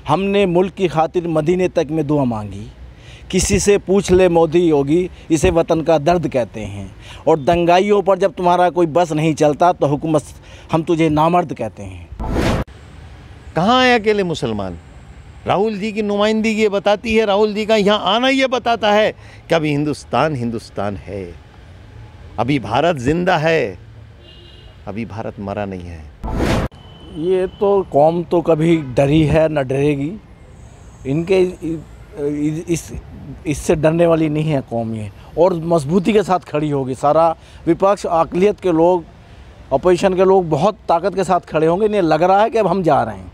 हमने मुल्क की खातिर मदीने तक में दुआ मांगी। किसी से पूछ ले मोदी योगी, इसे वतन का दर्द कहते हैं। और दंगाइयों पर जब तुम्हारा कोई बस नहीं चलता तो हुकूमत हम तुझे नामर्द कहते हैं। कहाँ है अकेले मुसलमान? राहुल जी की नुमाइंदगी ये बताती है, राहुल जी का यहाँ आना ये बताता है कि अभी हिंदुस्तान हिंदुस्तान है, अभी भारत जिंदा है, अभी भारत मरा नहीं है। ये तो कौम तो कभी डरी है न डरेगी। इनके इससे डरने वाली नहीं है कौम ये, और मजबूती के साथ खड़ी होगी। सारा विपक्ष, अक़लियत के लोग, अपोजिशन के लोग बहुत ताकत के साथ खड़े होंगे। इन्हें लग रहा है कि अब हम जा रहे हैं।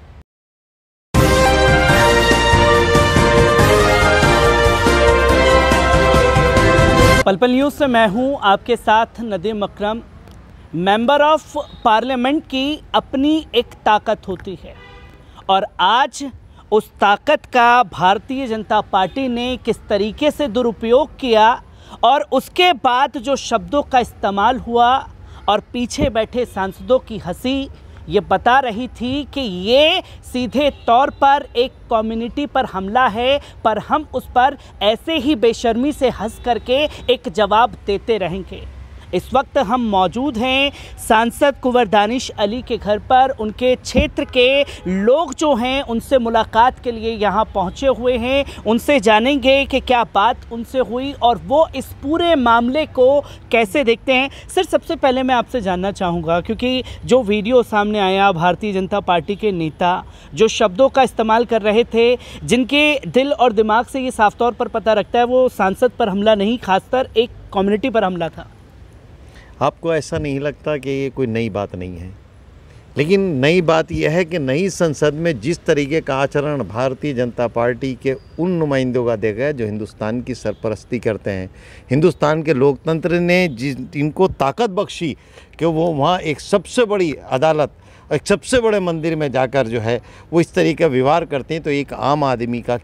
पल पल न्यूज़ से मैं हूं आपके साथ नदीम अकरम। मेंबर ऑफ पार्लियामेंट की अपनी एक ताकत होती है, और आज उस ताकत का भारतीय जनता पार्टी ने किस तरीके से दुरुपयोग किया, और उसके बाद जो शब्दों का इस्तेमाल हुआ और पीछे बैठे सांसदों की हंसी ये बता रही थी कि ये सीधे तौर पर एक कम्युनिटी पर हमला है, पर हम उस पर ऐसे ही बेशर्मी से हंस करके एक जवाब देते रहेंगे। इस वक्त हम मौजूद हैं सांसद कुंवर दानिश अली के घर पर। उनके क्षेत्र के लोग जो हैं उनसे मुलाकात के लिए यहाँ पहुँचे हुए हैं। उनसे जानेंगे कि क्या बात उनसे हुई और वो इस पूरे मामले को कैसे देखते हैं। सर, सबसे पहले मैं आपसे जानना चाहूँगा, क्योंकि जो वीडियो सामने आया, भारतीय जनता पार्टी के नेता जो शब्दों का इस्तेमाल कर रहे थे, जिनके दिल और दिमाग से ये साफ तौर पर पता रखता है वो सांसद पर हमला नहीं, खासकर एक कम्युनिटी पर हमला था। आपको ऐसा नहीं लगता कि ये कोई नई बात नहीं है? लेकिन नई बात यह है कि नई संसद में जिस तरीके का आचरण भारतीय जनता पार्टी के उन नुमाइंदों का देखा है जो हिंदुस्तान की सरपरस्ती करते हैं, हिंदुस्तान के लोकतंत्र ने जिनको ताकत बख्शी कि वो वहाँ एक सबसे बड़ी अदालत, एक सबसे बड़े मंदिर में जाकर जो है वो इस तरीके का व्यवहार करते हैं, तो एक आम आदमी का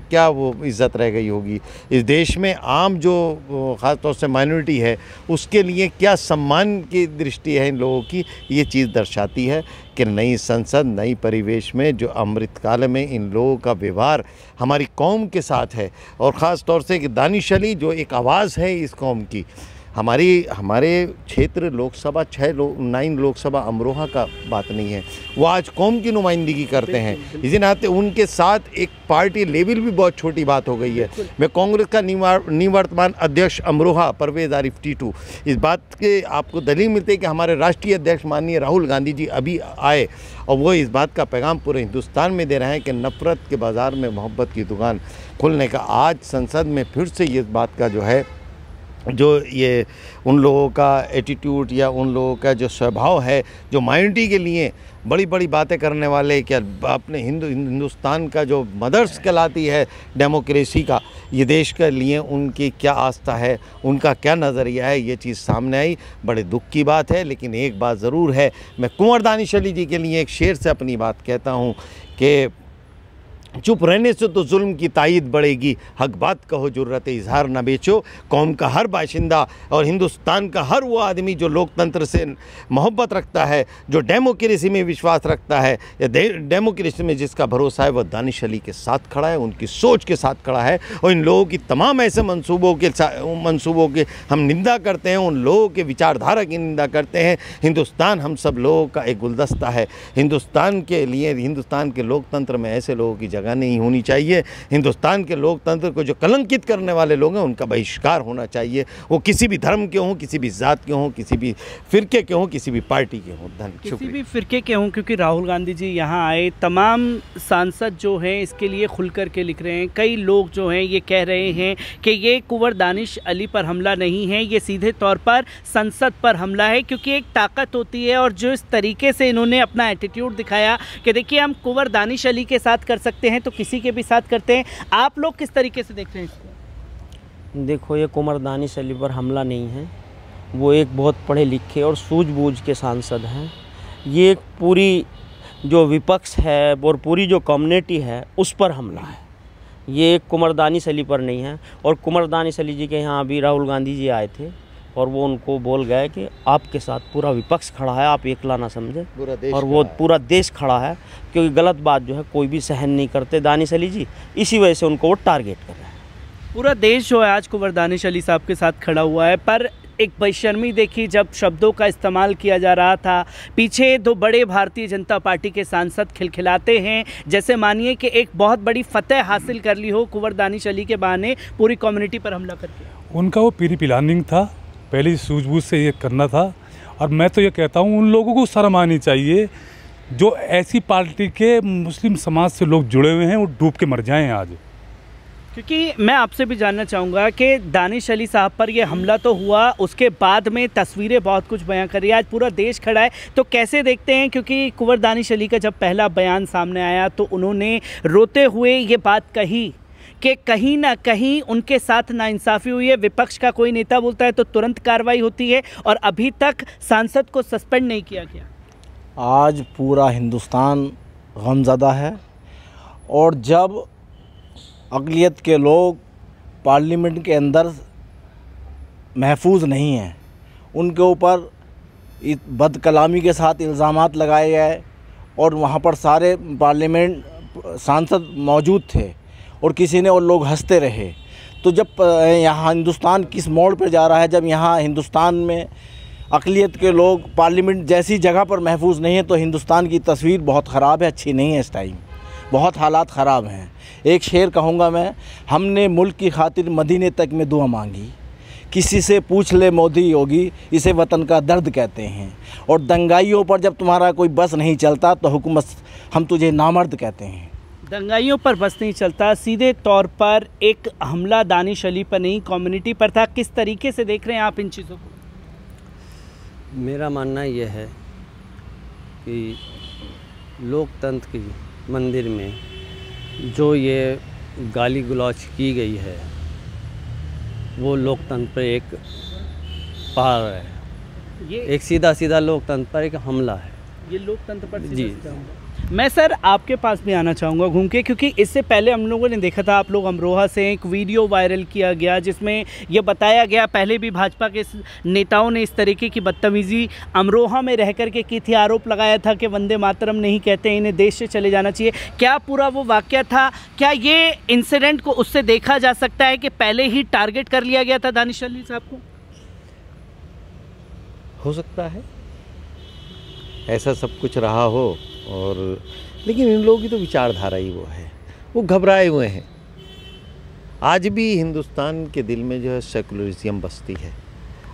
क्या वो इज़्ज़त रह गई होगी इस देश में? आम जो ख़ास तौर से माइनॉरिटी है उसके लिए क्या सम्मान की दृष्टि है इन लोगों की? ये चीज़ दर्शाती है कि नई संसद, नई परिवेश में जो अमृतकाल में इन लोगों का व्यवहार हमारी कौम के साथ है, और ख़ास तौर से कि दानिश अली जो एक आवाज़ है इस कौम की, हमारे क्षेत्र लोकसभा 9 लोकसभा अमरोहा का बात नहीं है, वो आज कौम की नुमाइंदगी करते हैं। इसी नाते उनके साथ एक पार्टी लेवल भी बहुत छोटी बात हो गई है। मैं कांग्रेस का निवर्तमान अध्यक्ष अमरोहा परवेज़ आरिफ टीटू, इस बात के आपको दलील मिलते हैं कि हमारे राष्ट्रीय अध्यक्ष माननीय राहुल गांधी जी अभी आए और वो इस बात का पैगाम पूरे हिंदुस्तान में दे रहे हैं कि नफ़रत के बाज़ार में मोहब्बत की दुकान खुलने का। आज संसद में फिर से ये बात का जो है, जो ये उन लोगों का एटीट्यूड या उन लोगों का जो स्वभाव है, जो माइनॉरिटी के लिए बड़ी बड़ी बातें करने वाले, क्या अपने हिंदुस्तान का जो मदर्स कहलाती है डेमोक्रेसी का, ये देश के लिए उनकी क्या आस्था है, उनका क्या नज़रिया है, ये चीज़ सामने आई। बड़े दुख की बात है, लेकिन एक बात ज़रूर है, मैं कुंवर दानिश अली जी के लिए एक शेर से अपनी बात कहता हूँ कि चुप रहने से तो जुल्म की तायद बढ़ेगी, हक बात कहो जुर्रत इजहार न बेचो। कौम का हर बाशिंदा और हिंदुस्तान का हर वो आदमी जो लोकतंत्र से मोहब्बत रखता है, जो डेमोक्रेसी में विश्वास रखता है या डेमोक्रेसी में जिसका भरोसा है, वह दानिश अली के साथ खड़ा है, उनकी सोच के साथ खड़ा है। और इन लोगों की तमाम ऐसे मंसूबों के हम निंदा करते हैं, उन लोगों के विचारधारा की निंदा करते हैं। हिंदुस्तान हम सब लोगों का एक गुलदस्ता है। हिंदुस्तान के लिए, हिंदुस्तान के लोकतंत्र में ऐसे लोगों की जगह नहीं होनी चाहिए। हिंदुस्तान के लोकतंत्र को जो कलंकित करने वाले लोग हैं उनका बहिष्कार होना चाहिए, वो किसी भी धर्म के हों, किसी भी जात के हों, किसी भी फिरके के हों, किसी भी पार्टी के हों, किसी भी फिरके के हों। क्योंकि राहुल गांधी जी यहाँ आए, तमाम सांसद जो हैं इसके लिए खुल कर के लिख रहे हैं। कई लोग जो हैं ये कह रहे हैं कि ये कुंवर दानिश अली पर हमला नहीं है, ये सीधे तौर पर संसद पर हमला है, क्योंकि एक ताकत होती है। और जो इस तरीके से इन्होंने अपना एटीट्यूड दिखाया कि देखिए हम कुंवर दानिश अली के साथ कर सकते हैं तो किसी के भी साथ करते हैं, आप लोग किस तरीके से देखते हैं इसको? देखो, ये कुंवर दानिश अली पर हमला नहीं है, वो एक बहुत पढ़े लिखे और सूझबूझ के सांसद हैं। ये एक पूरी जो विपक्ष है और पूरी जो कम्युनिटी है उस पर हमला है, ये कुंवर दानिश अली पर नहीं है। और कुंवर दानिश अली जी के यहाँ अभी राहुल गांधी जी आए थे, और वो उनको बोल गए कि आपके साथ पूरा विपक्ष खड़ा है, आप एकला ना समझे, पूरा देश और वो पूरा देश खड़ा है, क्योंकि गलत बात जो है कोई भी सहन नहीं करते दानिश अली जी, इसी वजह से उनको वो टारगेट कर रहे हैं। पूरा देश जो है आज कुंवर दानिश अली साहब के साथ खड़ा हुआ है, पर एक बेशर्मी देखी जब शब्दों का इस्तेमाल किया जा रहा था। पीछे दो बड़े भारतीय जनता पार्टी के सांसद खिलखिलाते हैं, जैसे मानिए कि एक बहुत बड़ी फतेह हासिल कर ली हो कुंवर दानिश अली के बहाने पूरी कम्युनिटी पर हमला करके। उनका वो प्री प्लानिंग था, पहले सूझबूझ से ये करना था। और मैं तो ये कहता हूँ उन लोगों को शर्म आनी चाहिए जो ऐसी पार्टी के मुस्लिम समाज से लोग जुड़े हुए हैं, वो डूब के मर जाएं आज। क्योंकि मैं आपसे भी जानना चाहूँगा कि दानिश अली साहब पर ये हमला तो हुआ, उसके बाद में तस्वीरें बहुत कुछ बयां कर रही है, आज पूरा देश खड़ा है, तो कैसे देखते हैं? क्योंकि कुंवर दानिश अली का जब पहला बयान सामने आया तो उन्होंने रोते हुए ये बात कही कि कहीं ना कहीं उनके साथ नाइंसाफ़ी हुई है, विपक्ष का कोई नेता बोलता है तो तुरंत कार्रवाई होती है, और अभी तक सांसद को सस्पेंड नहीं किया गया। आज पूरा हिंदुस्तान गमज़दा है, और जब अक़लियत के लोग पार्लियामेंट के अंदर महफूज नहीं हैं, उनके ऊपर बदकलामी के साथ इल्ज़ामात लगाए गए, और वहाँ पर सारे पार्लियामेंट सांसद मौजूद थे और किसी ने और लोग हंसते रहे। तो जब यहाँ हिंदुस्तान किस मोड़ पर जा रहा है, जब यहाँ हिंदुस्तान में अक़लियत के लोग पार्लियामेंट जैसी जगह पर महफूज नहीं है, तो हिंदुस्तान की तस्वीर बहुत ख़राब है, अच्छी नहीं है। इस टाइम बहुत हालात ख़राब हैं। एक शेर कहूँगा मैं, हमने मुल्क की खातिर मदीने तक में दुआ मांगी, किसी से पूछ ले मोदी योगी, इसे वतन का दर्द कहते हैं। और दंगाइयों पर जब तुम्हारा कोई बस नहीं चलता तो हुकूमत हम तुझे नामर्द कहते हैं। दंगाइयों पर बस नहीं चलता, सीधे तौर पर एक हमला दानिश अली पर नहीं कम्युनिटी पर था। किस तरीके से देख रहे हैं आप इन चीज़ों को? मेरा मानना यह है कि लोकतंत्र की मंदिर में जो ये गाली गलौज की गई है वो लोकतंत्र पर एक पार है, ये एक सीधा लोकतंत्र पर एक हमला है। ये लोकतंत्र पर जी। मैं सर आपके पास भी आना चाहूँगा घूम के, क्योंकि इससे पहले हम लोगों ने देखा था, आप लोग अमरोहा से एक वीडियो वायरल किया गया जिसमें यह बताया गया, पहले भी भाजपा के नेताओं ने इस तरीके की बदतमीज़ी अमरोहा में रह कर के की थी, आरोप लगाया था कि वंदे मातरम नहीं कहते, इन्हें देश से चले जाना चाहिए। क्या पूरा वो वाक़या था? क्या ये इंसिडेंट को उससे देखा जा सकता है कि पहले ही टारगेट कर लिया गया था दानिश अली साहब को? हो सकता है ऐसा सब कुछ रहा हो, और लेकिन इन लोगों की तो विचारधारा ही वो है, वो घबराए हुए हैं। आज भी हिंदुस्तान के दिल में जो है सेकुलरिज्म बसती है।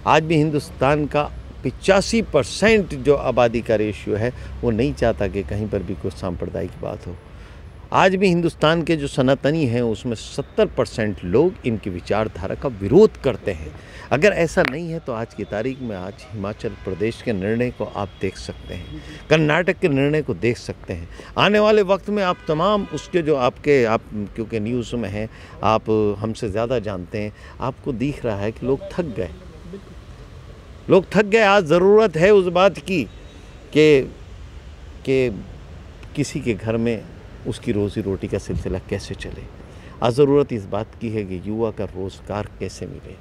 आज भी हिंदुस्तान का 85% जो आबादी का रेशियो है वो नहीं चाहता कि कहीं पर भी कोई सांप्रदायिक बात हो। आज भी हिंदुस्तान के जो सनातनी हैं उसमें 70% लोग इनकी विचारधारा का विरोध करते हैं। अगर ऐसा नहीं है तो आज की तारीख में आज हिमाचल प्रदेश के निर्णय को आप देख सकते हैं, कर्नाटक के निर्णय को देख सकते हैं। आने वाले वक्त में आप तमाम उसके जो आप क्योंकि न्यूज़ में हैं, आप हमसे ज़्यादा जानते हैं, आपको दिख रहा है कि लोग थक गए, लोग थक गए। आज ज़रूरत है उस बात की कि किसी के घर में उसकी रोज़ी रोटी का सिलसिला कैसे चले। आज ज़रूरत इस बात की है कि युवा का रोज़गार कैसे मिले।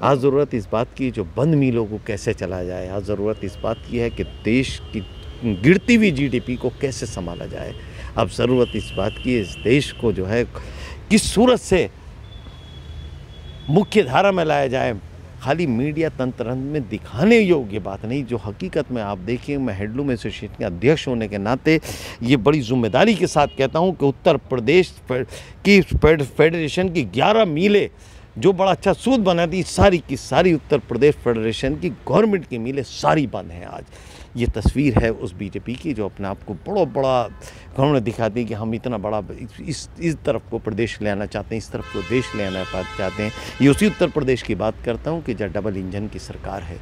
आज ज़रूरत इस बात की जो बंद मिलों को कैसे चला जाए। आज ज़रूरत इस बात की है कि देश की गिरती हुई जीडीपी को कैसे संभाला जाए। अब ज़रूरत इस बात की इस देश को जो है किस सूरत से मुख्य धारा में लाया जाए। खाली मीडिया तंत्र में दिखाने योग्य बात नहीं, जो हकीकत में आप देखिए, मैं हैंडलूम एसोसिएशन के अध्यक्ष होने के नाते ये बड़ी जिम्मेदारी के साथ कहता हूँ कि उत्तर प्रदेश की फेडरेशन की 11 मीलें जो बड़ा अच्छा सूद बना दी, सारी की सारी उत्तर प्रदेश फेडरेशन की गवर्नमेंट की मीलें सारी बंद हैं। आज ये तस्वीर है उस बीजेपी की जो अपने आप को बड़ा उन्होंने दिखा दी कि हम इतना बड़ा इस तरफ को प्रदेश ले आना चाहते हैं, इस तरफ को देश ले आना चाहते हैं। ये उसी उत्तर प्रदेश की बात करता हूँ कि जब डबल इंजन की सरकार है,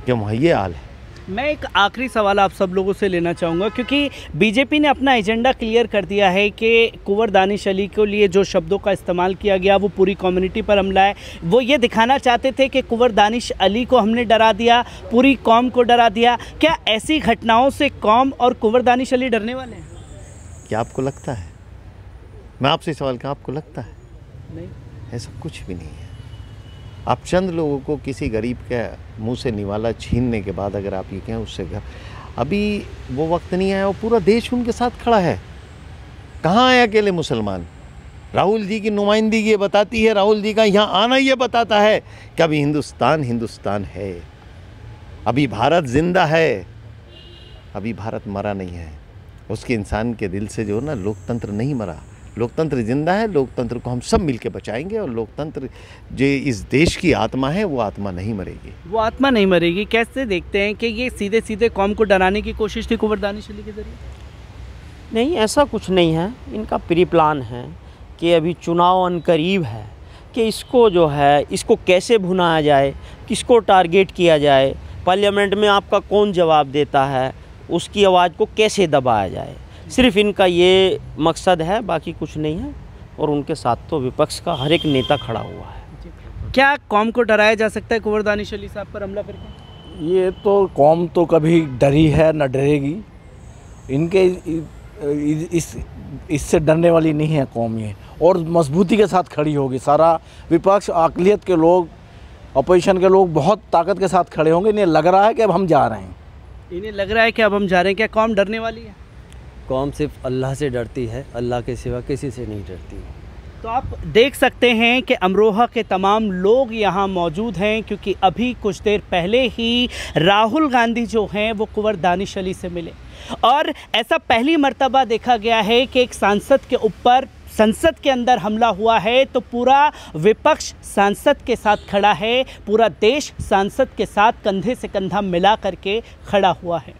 कि वहाँ ये हाल है। मैं एक आखिरी सवाल आप सब लोगों से लेना चाहूँगा, क्योंकि बीजेपी ने अपना एजेंडा क्लियर कर दिया है कि कुंवर दानिश अली के लिए जो शब्दों का इस्तेमाल किया गया वो पूरी कम्युनिटी पर हमला है। वो ये दिखाना चाहते थे कि कुंवर दानिश अली को हमने डरा दिया, पूरी कौम को डरा दिया। क्या ऐसी घटनाओं से कौम और कुंवर दानिश अली डरने वाले हैं? क्या आपको लगता है? मैं आपसे सवाल क्या आपको लगता है? नहीं, ऐसा कुछ भी नहीं है। आप चंद लोगों को किसी गरीब के मुंह से निवाला छीनने के बाद अगर आप ये कहें उससे घर, अभी वो वक्त नहीं आया, वो पूरा देश उनके साथ खड़ा है। कहाँ आए अकेले मुसलमान? राहुल जी की नुमाइंदगी ये बताती है, राहुल जी का यहाँ आना ये बताता है कि अभी हिंदुस्तान हिंदुस्तान है, अभी भारत जिंदा है, अभी भारत मरा नहीं है। उसके इंसान के दिल से जो ना लोकतंत्र नहीं मरा, लोकतंत्र जिंदा है। लोकतंत्र को हम सब मिलकर बचाएंगे और लोकतंत्र जो इस देश की आत्मा है वो आत्मा नहीं मरेगी। वो आत्मा नहीं मरेगी। कैसे देखते हैं कि ये सीधे सीधे कौम को डराने की कोशिश थी कुंवर दानिश अली के जरिए? नहीं, ऐसा कुछ नहीं है। इनका प्री प्लान है कि अभी चुनाव अनकरीब है कि इसको जो है इसको कैसे भुनाया जाए, किसको टारगेट किया जाए, पार्लियामेंट में आपका कौन जवाब देता है, उसकी आवाज़ को कैसे दबाया जाए। सिर्फ इनका ये मकसद है, बाकी कुछ नहीं है। और उनके साथ तो विपक्ष का हर एक नेता खड़ा हुआ है। क्या कौम को डराया जा सकता है कुंवर दानिश अली साहब पर हमला करके? ये तो कौम तो कभी डरी है न डरेगी। इनके इससे डरने वाली नहीं है कौम ये, और मजबूती के साथ खड़ी होगी। सारा विपक्ष, अक़लियत के लोग, अपोजिशन के लोग बहुत ताकत के साथ खड़े होंगे। इन्हें लग रहा है कि अब हम जा रहे हैं। इन्हें लग रहा है कि अब हम जा रहे हैं। क्या कौम डरने वाली है? कौम सिर्फ अल्लाह से डरती है, अल्लाह के सिवा किसी से नहीं डरती। तो आप देख सकते हैं कि अमरोहा के तमाम लोग यहाँ मौजूद हैं, क्योंकि अभी कुछ देर पहले ही राहुल गांधी जो हैं वो कुंवर दानिश अली से मिले। और ऐसा पहली मर्तबा देखा गया है कि एक सांसद के ऊपर संसद के अंदर हमला हुआ है तो पूरा विपक्ष सांसद के साथ खड़ा है, पूरा देश सांसद के साथ कंधे से कंधा मिला करके खड़ा हुआ है।